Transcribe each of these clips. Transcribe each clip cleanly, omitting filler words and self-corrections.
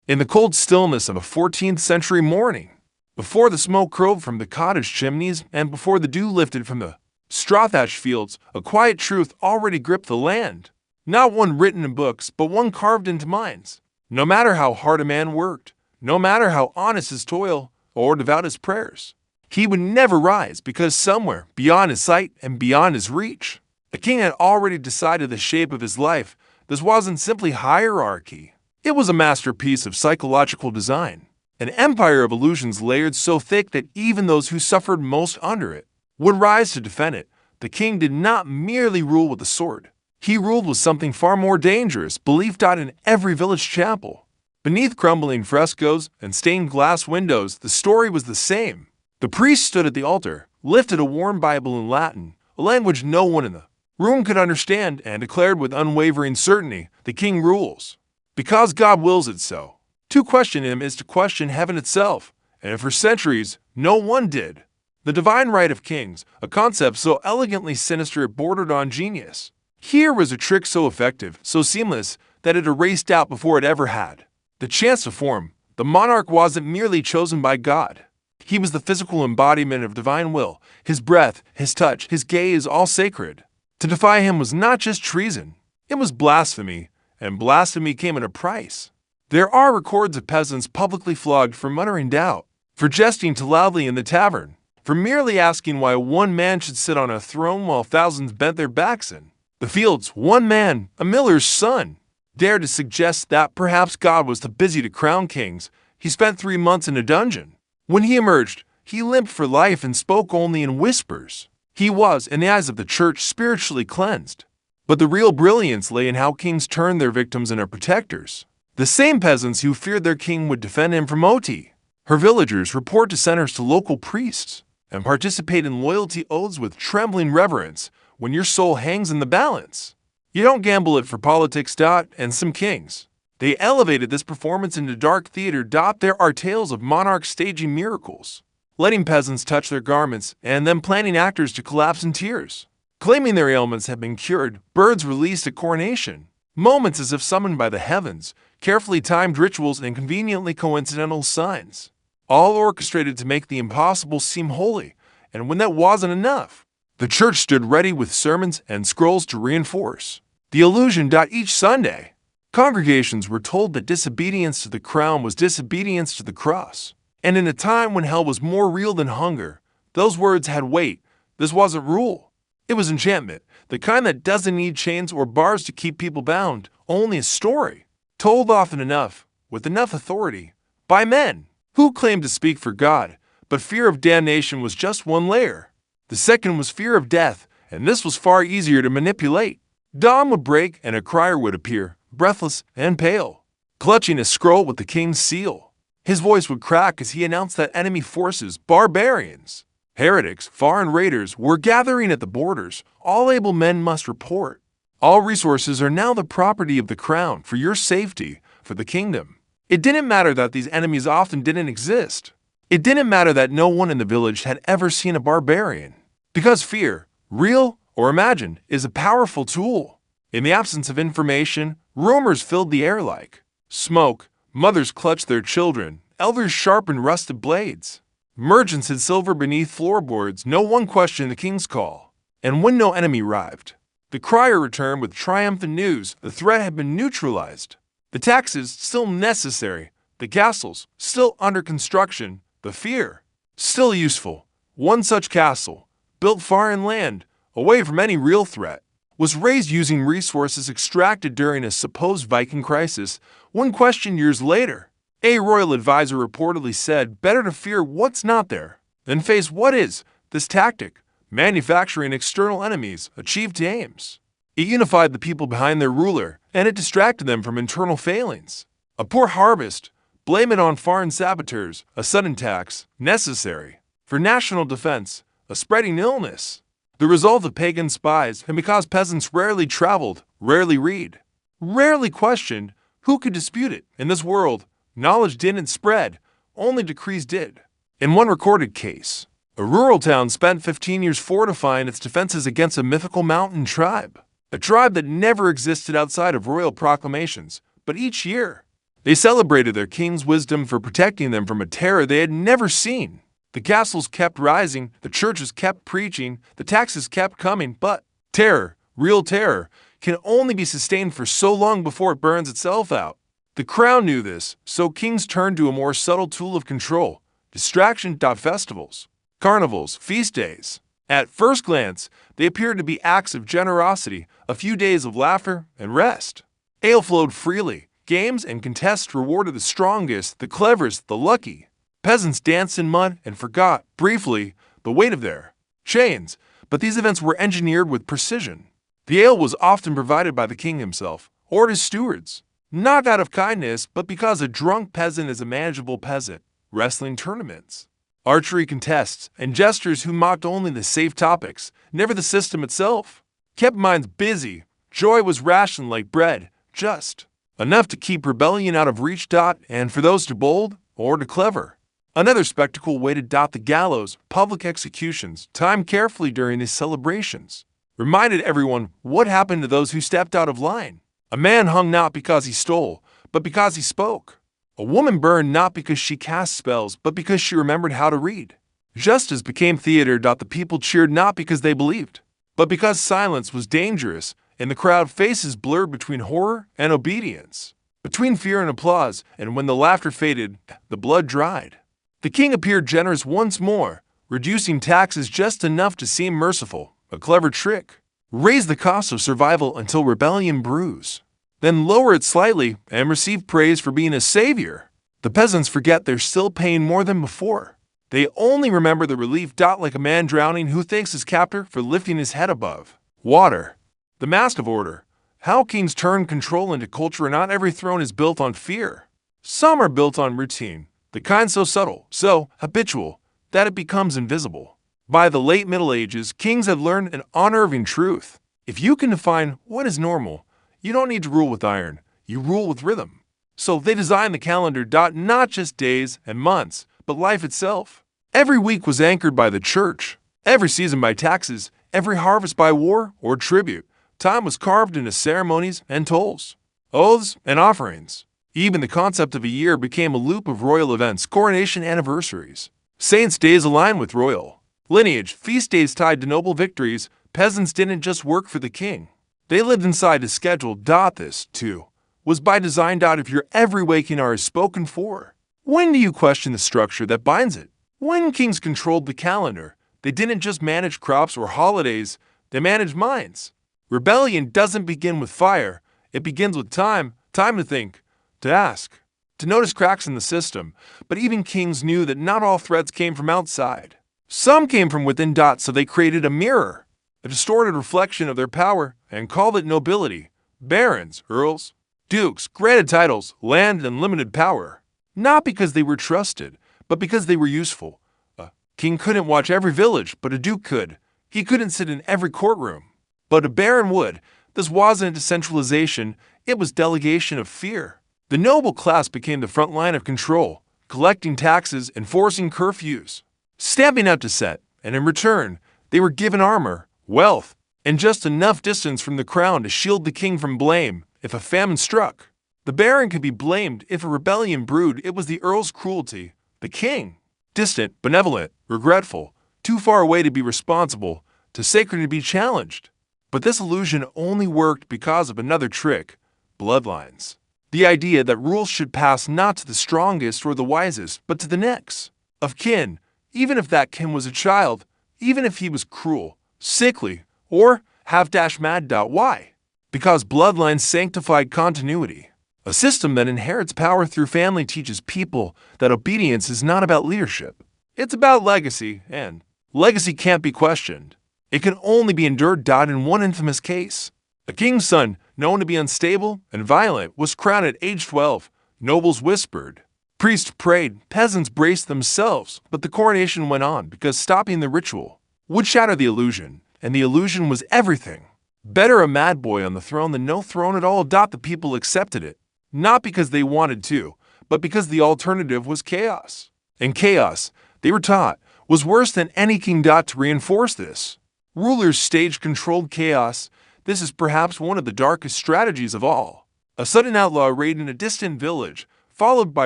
In the cold stillness of a 14th century morning, before the smoke curled from the cottage chimneys and before the dew lifted from the straw-thatched fields, a quiet truth already gripped the land. Not one written in books, but one carved into minds. No matter how hard a man worked, no matter how honest his toil or devout his prayers, he would never rise because somewhere beyond his sight and beyond his reach, the king had already decided the shape of his life. This wasn't simply hierarchy. It was a masterpiece of psychological design, an empire of illusions layered so thick that even those who suffered most under it would rise to defend it. The king did not merely rule with the sword. He ruled with something far more dangerous, belief in every village chapel. Beneath crumbling frescoes and stained glass windows, the story was the same. The priest stood at the altar, lifted a worn Bible in Latin, a language no one in the room could understand, and declared with unwavering certainty, "The king rules. Because God wills it so." To question him is to question heaven itself, and for centuries, no one did. The divine right of kings, a concept so elegantly sinister it bordered on genius. Here was a trick so effective, so seamless, that it erased doubt before it ever had the chance to form. The monarch wasn't merely chosen by God. He was the physical embodiment of divine will, his breath, his touch, his gaze, all sacred. To defy him was not just treason, it was blasphemy, and blasphemy came at a price. There are records of peasants publicly flogged for muttering doubt, for jesting too loudly in the tavern, for merely asking why one man should sit on a throne while thousands bent their backs in the fields. One man, a miller's son, dared to suggest that perhaps God was too busy to crown kings. He spent 3 months in a dungeon. When he emerged, he limped for life and spoke only in whispers. He was, in the eyes of the church, spiritually cleansed. But the real brilliance lay in how kings turned their victims into protectors. The same peasants who feared their king would defend him from Oti. Her villagers report dissenters to local priests and participate in loyalty oaths with trembling reverence. When your soul hangs in the balance, you don't gamble it for politics. And some kings, they elevated this performance into dark theater. There are tales of monarchs staging miracles, letting peasants touch their garments, and then planning actors to collapse in tears, claiming their ailments have been cured. Birds released at coronation, moments as if summoned by the heavens, carefully timed rituals and conveniently coincidental signs, all orchestrated to make the impossible seem holy. And when that wasn't enough, the church stood ready with sermons and scrolls to reinforce the illusion. Each Sunday, congregations were told that disobedience to the crown was disobedience to the cross. And in a time when hell was more real than hunger, those words had weight. This wasn't rule. It was enchantment, the kind that doesn't need chains or bars to keep people bound, only a story, told often enough, with enough authority, by men who claimed to speak for God. But fear of damnation was just one layer. The second was fear of death, and this was far easier to manipulate. Dawn would break and a crier would appear, breathless and pale, clutching a scroll with the king's seal. His voice would crack as he announced that enemy forces, barbarians, heretics, foreign raiders, were gathering at the borders. All able men must report. All resources are now the property of the crown, for your safety, for the kingdom. It didn't matter that these enemies often didn't exist. It didn't matter that no one in the village had ever seen a barbarian. Because fear, real or imagined, is a powerful tool. In the absence of information, rumors filled the air like smoke. Mothers clutched their children, elders sharpened rusted blades. Merchants hid silver beneath floorboards. No one questioned the king's call. And when no enemy arrived, the crier returned with triumphant news. The threat had been neutralized. The taxes still necessary. The castles still under construction. The fear still useful. One such castle, built far inland, away from any real threat, was raised using resources extracted during a supposed Viking crisis. One question years later, a royal advisor reportedly said, "Better to fear what's not there than face what is." This tactic, manufacturing external enemies, achieved aims. It unified the people behind their ruler, and it distracted them from internal failings. A poor harvest, blame it on foreign saboteurs. A sudden tax, necessary for national defense. A spreading illness, the result of pagan spies. And because peasants rarely traveled, rarely read, rarely questioned, who could dispute it? In this world, knowledge didn't spread, only decrees did. In one recorded case, a rural town spent 15 years fortifying its defenses against a mythical mountain tribe, a tribe that never existed outside of royal proclamations. But each year, They celebrated their king's wisdom for protecting them from a terror they had never seen. The castles kept rising, the churches kept preaching, the taxes kept coming, but terror, real terror, can only be sustained for so long before it burns itself out. The crown knew this, so kings turned to a more subtle tool of control: distraction. Festivals, carnivals, feast days. At first glance, they appeared to be acts of generosity, a few days of laughter and rest. Ale flowed freely, games and contests rewarded the strongest, the cleverest, the lucky. Peasants danced in mud and forgot, briefly, the weight of their chains, but these events were engineered with precision. The ale was often provided by the king himself, or his stewards, not out of kindness, but because a drunk peasant is a manageable peasant. Wrestling tournaments, archery contests, and jesters who mocked only the safe topics, never the system itself, kept minds busy. Joy was rationed like bread, just enough to keep rebellion out of reach. And for those too bold or too clever, another spectacle waited. The gallows, public executions, timed carefully during these celebrations, reminded everyone what happened to those who stepped out of line. A man hung not because he stole, but because he spoke. A woman burned not because she cast spells, but because she remembered how to read. Justice became theater. The people cheered not because they believed, but because silence was dangerous, and the crowd faces blurred between horror and obedience, between fear and applause, and when the laughter faded, the blood dried. The king appeared generous once more, reducing taxes just enough to seem merciful, a clever trick. Raise the cost of survival until rebellion brews, then lower it slightly and receive praise for being a savior. The peasants forget they're still paying more than before. They only remember the relief. Like a man drowning who thanks his captor for lifting his head above water. The mask of order. How kings turn control into culture. Not every throne is built on fear. Some are built on routine, the kind so subtle, so habitual, that it becomes invisible. By the late Middle Ages, kings had learned an unnerving truth. If you can define what is normal, you don't need to rule with iron, you rule with rhythm. So they designed the calendar. Not just days and months, but life itself. Every week was anchored by the church, every season by taxes, every harvest by war or tribute. Time was carved into ceremonies and tolls, oaths and offerings. Even the concept of a year became a loop of royal events: coronation anniversaries, saints' days aligned with royal lineage, feast days tied to noble victories. Peasants didn't just work for the king. They lived inside his schedule. This, too, was by design. If your every waking hour is spoken for, when do you question the structure that binds it? When kings controlled the calendar, they didn't just manage crops or holidays, they managed minds. Rebellion doesn't begin with fire, it begins with time to think, to ask, to notice cracks in the system. But even kings knew that not all threats came from outside. Some came from within. So they created a mirror, a distorted reflection of their power, and called it nobility. Barons, earls, dukes, granted titles, land, and limited power. Not because they were trusted, but because they were useful. A king couldn't watch every village, but a duke could. He couldn't sit in every courtroom, but a baron would. This wasn't decentralization, it was delegation of fear. The noble class became the front line of control, collecting taxes, enforcing curfews, stamping out dissent, and in return, they were given armor, wealth, and just enough distance from the crown to shield the king from blame if a famine struck. The baron could be blamed if a rebellion brewed. It was the earl's cruelty. The king, distant, benevolent, regretful, too far away to be responsible, too sacred to be challenged. But this illusion only worked because of another trick: bloodlines. The idea that rules should pass not to the strongest or the wisest, but to the next of kin, even if that kin was a child, even if he was cruel, sickly, or half-mad. Why? Because bloodlines sanctified continuity. A system that inherits power through family teaches people that obedience is not about leadership. It's about legacy, and legacy can't be questioned. It can only be endured. In one infamous case, a king's son, known to be unstable and violent, was crowned at age 12. Nobles whispered, priests prayed, peasants braced themselves, but the coronation went on because stopping the ritual would shatter the illusion, and the illusion was everything. Better a mad boy on the throne than no throne at all. The people accepted it, not because they wanted to, but because the alternative was chaos. And chaos, they were taught, was worse than any king. To reinforce this, rulers staged controlled chaos. This is perhaps one of the darkest strategies of all. A sudden outlaw raid in a distant village, followed by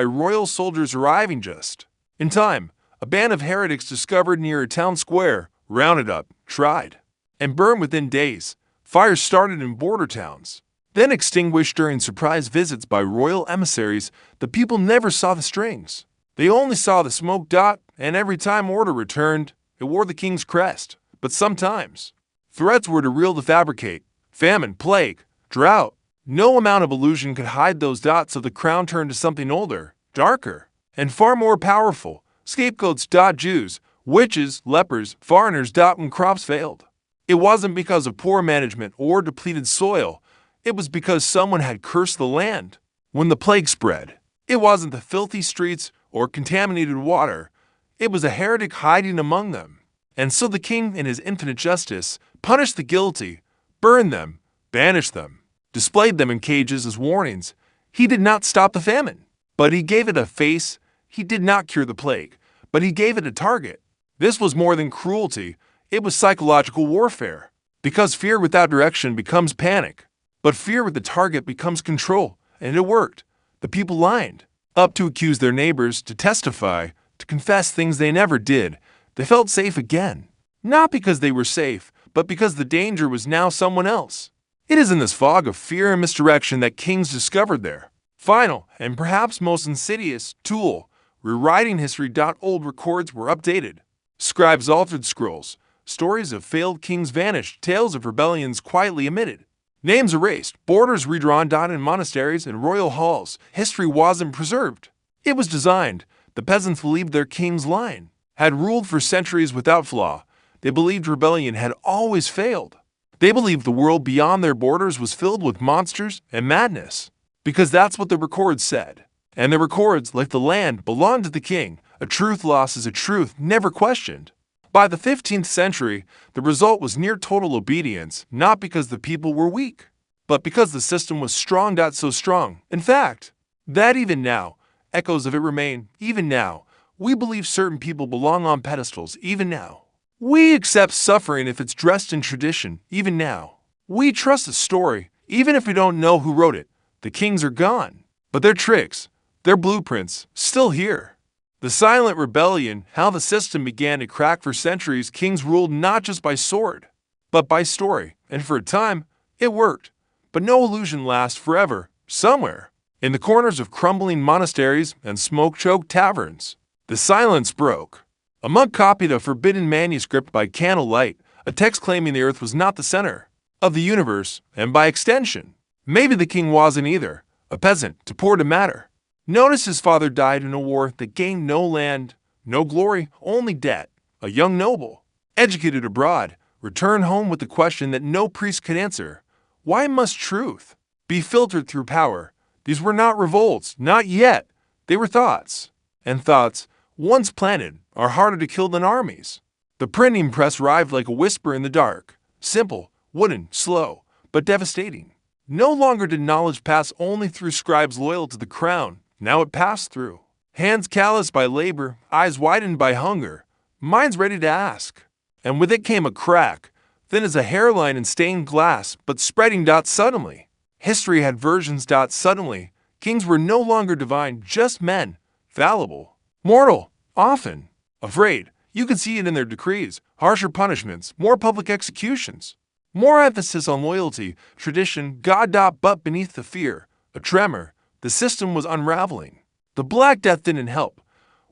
royal soldiers arriving just in time. A band of heretics discovered near a town square, rounded up, tried, and burned within days. Fires started in border towns, then extinguished during surprise visits by royal emissaries. The people never saw the strings. They only saw the smoke dot, and every time order returned, it wore the king's crest. But sometimes, threats were too real to fabricate. Famine, plague, drought. No amount of illusion could hide those dots, so the crown turned to something older, darker, and far more powerful. Scapegoats. Jews, witches, lepers, foreigners. When crops failed. It wasn't because of poor management or depleted soil. It was because someone had cursed the land. When the plague spread, it wasn't the filthy streets or contaminated water. It was a heretic hiding among them. And so the king, in his infinite justice, punished the guilty, burned them, banished them, displayed them in cages as warnings. He did not stop the famine, but he gave it a face. He did not cure the plague, but he gave it a target. This was more than cruelty. It was psychological warfare. Because fear without direction becomes panic, but fear with the target becomes control. And it worked. The people lined up to accuse their neighbors, to testify, to confess things they never did. They felt safe again, not because they were safe, but because the danger was now someone else. It is in this fog of fear and misdirection that kings discovered their final, and perhaps most insidious, tool, rewriting history. Old records were updated. Scribes altered scrolls. Stories of failed kings vanished. Tales of rebellions quietly omitted. Names erased. Borders redrawn. In monasteries and royal halls, history wasn't preserved. It was designed. The peasants believed their king's line had ruled for centuries without flaw. They believed rebellion had always failed. They believed the world beyond their borders was filled with monsters and madness, because that's what the records said. And the records, like the land, belonged to the king. A truth lost is a truth never questioned. By the 15th century, the result was near total obedience, not because the people were weak, but because the system was strong. So strong, in fact, that even now, echoes of it remain. Even now, we believe certain people belong on pedestals. Even now, we accept suffering if it's dressed in tradition. Even now, we trust a story, even if we don't know who wrote it. The kings are gone, but their tricks, their blueprints, still here. The silent rebellion, how the system began to crack. For centuries, kings ruled not just by sword, but by story. And for a time, it worked. But no illusion lasts forever. Somewhere, in the corners of crumbling monasteries and smoke-choked taverns, the silence broke. A monk copied a forbidden manuscript by candlelight, a text claiming the earth was not the center of the universe, and by extension, maybe the king wasn't either, a peasant to poor to matter. Notice his father died in a war that gained no land, no glory, only debt. A young noble, educated abroad, returned home with the question that no priest could answer. Why must truth be filtered through power? These were not revolts, not yet. They were thoughts. And thoughts, once planted, are harder to kill than armies. The printing press arrived like a whisper in the dark. Simple, wooden, slow, but devastating. No longer did knowledge pass only through scribes loyal to the crown. Now it passed through hands calloused by labor, eyes widened by hunger, minds ready to ask. And with it came a crack, thin as a hairline in stained glass, but spreading. Suddenly, history had versions. Suddenly, kings were no longer divine, just men, fallible, mortal, often afraid. You could see it in their decrees, harsher punishments, more public executions, more emphasis on loyalty, tradition, God. But beneath the fear, a tremor, the system was unraveling. The Black Death didn't help.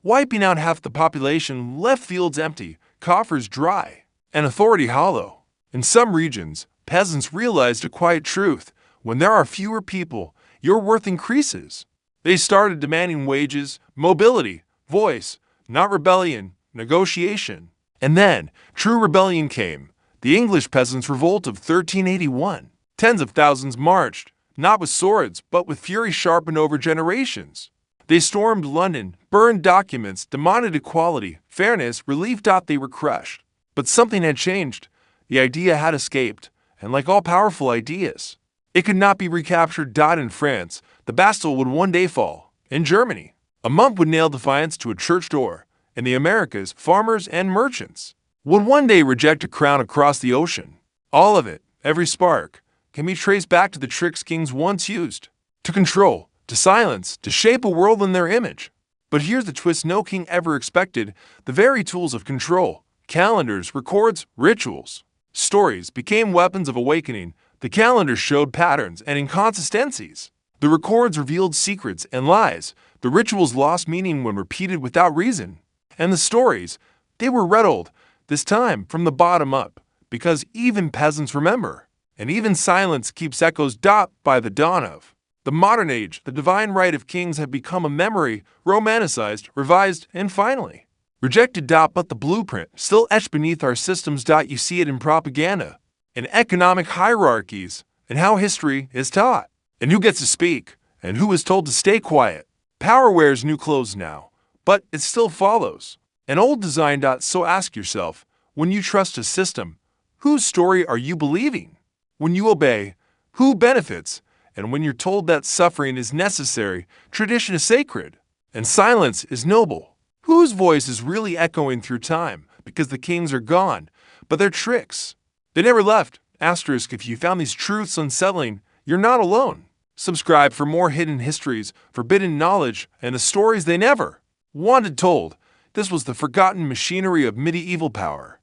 Wiping out half the population left fields empty, coffers dry, and authority hollow. In some regions, peasants realized a quiet truth. When there are fewer people, your worth increases. They started demanding wages, mobility, voice, not rebellion, negotiation. And then, true rebellion came. The English Peasants' Revolt of 1381. Tens of thousands marched, not with swords, but with fury sharpened over generations. They stormed London, burned documents, demanded equality, fairness, relief. They were crushed. But something had changed. The idea had escaped, and like all powerful ideas, it could not be recaptured. In France, the Bastille would one day fall. In Germany, a monk would nail defiance to a church door. In the Americas, farmers and merchants would one day reject a crown across the ocean. All of it, every spark, can be traced back to the tricks kings once used to control, to silence, to shape a world in their image. But here's the twist no king ever expected: the very tools of control, calendars, records, rituals, stories, became weapons of awakening. The calendars showed patterns and inconsistencies. The records revealed secrets and lies. The rituals lost meaning when repeated without reason. And the stories, they were riddled, this time from the bottom up, because even peasants remember. And even silence keeps echoes. By the dawn of the modern age, the divine right of kings have become a memory, romanticized, revised, and finally rejected. But the blueprint, still etched beneath our systems. You see it in propaganda, in economic hierarchies, and how history is taught, and who gets to speak, and who is told to stay quiet. Power wears new clothes now, but it still follows an old design. So ask yourself, when you trust a system, whose story are you believing? When you obey, who benefits? And when you're told that suffering is necessary, tradition is sacred, and silence is noble, whose voice is really echoing through time? Because the kings are gone, but their tricks, they never left. Asterisk, if you found these truths unsettling, you're not alone. Subscribe for more hidden histories, forbidden knowledge, and the stories they never wanted told. This was the forgotten machinery of medieval power.